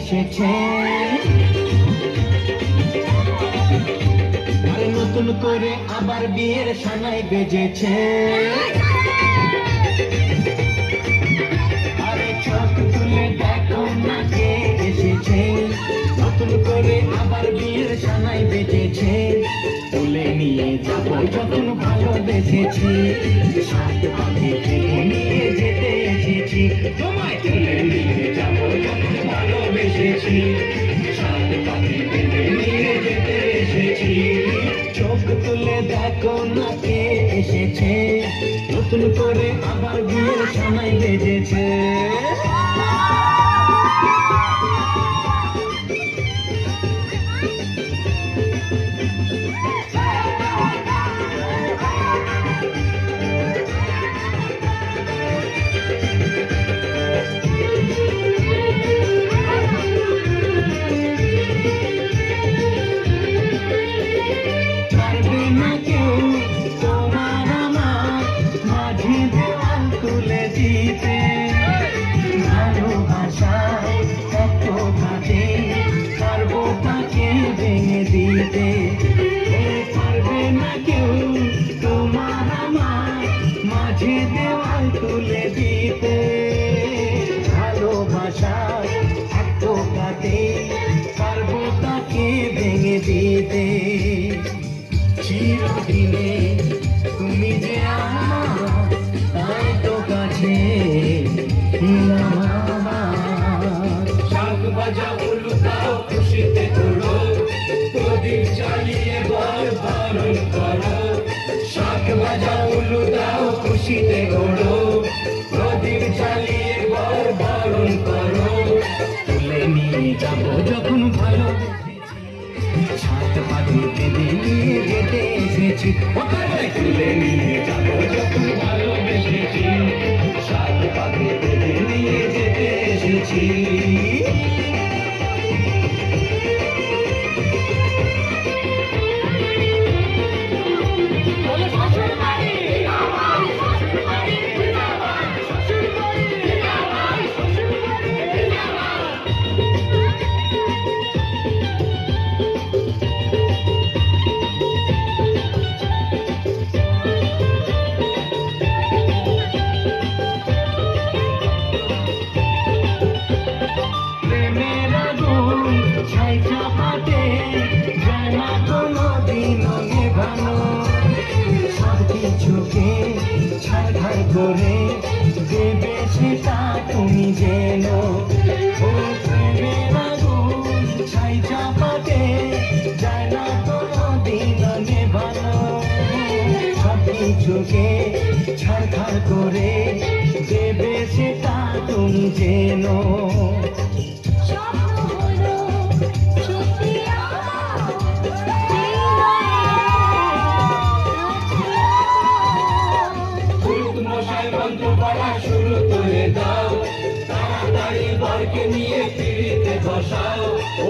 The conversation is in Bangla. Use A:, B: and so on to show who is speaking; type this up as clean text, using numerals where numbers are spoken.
A: এসেছে, আরে নতুন করে আবার বিয়ের সানাই বেজেছে। আরে চোখ তুলে দেখো না কে এসেছে, নতুন করে আবার বিয়ের সানাই বেজেছে। তুলে নিয়ে যাবো যখন ভালোবেসেছি, সাত পাখি থেকে নিয়ে যেতে এসেছি। তোমায় তুলে নিয়ে যাবো যখন ভালোবেসেছি, সাত পাখি থেকে নিয়ে যেতে এসেছি। চোখ তুলে দেখো না কে এসেছে, নতুন করে আবার বিয়ের সানাই বেজেছে। পারবে না কেউ তোমার আমার মাঝে দেওয়াল তুলে দিতে, ভালোবাসার আত্মঘাতে পারবো তাকে ভেঙে দিতে। চিরদিনে তুমি যে আমার, তাই তো কাছে শাক বাজা উলুদাও খুশিতে তোড়ো, প্রদীপ জ্বালিয়ে বর বরণ করো। শাক বাজা উলুদাও খুশিতে ওড়ো, প্রদীপ জ্বালিয়ে বর বরণ করো। তুলে নিয়ে যাবো যখন ভালোবেসেছি, সাত পাখি বেঁধে নিয়ে যেতে এসেছি। তুলে নিয়ে যাবো যখন ভালোবেসেছি, সাত পাখি বেঁধে নিয়ে যেতে এসেছি। করে দেবে সেটা তুমি যেন, ও প্রেমের আগুন ছাই চাপাতে যায় না কোনোদিন নেভানো। সব কিছুকে ছাড়খাড় করে দেবে সেটা তুমি যেন। শুরু করে দাও, তাড়াতাড়ি বরকে নিয়ে ফিরিতে বসাও। ও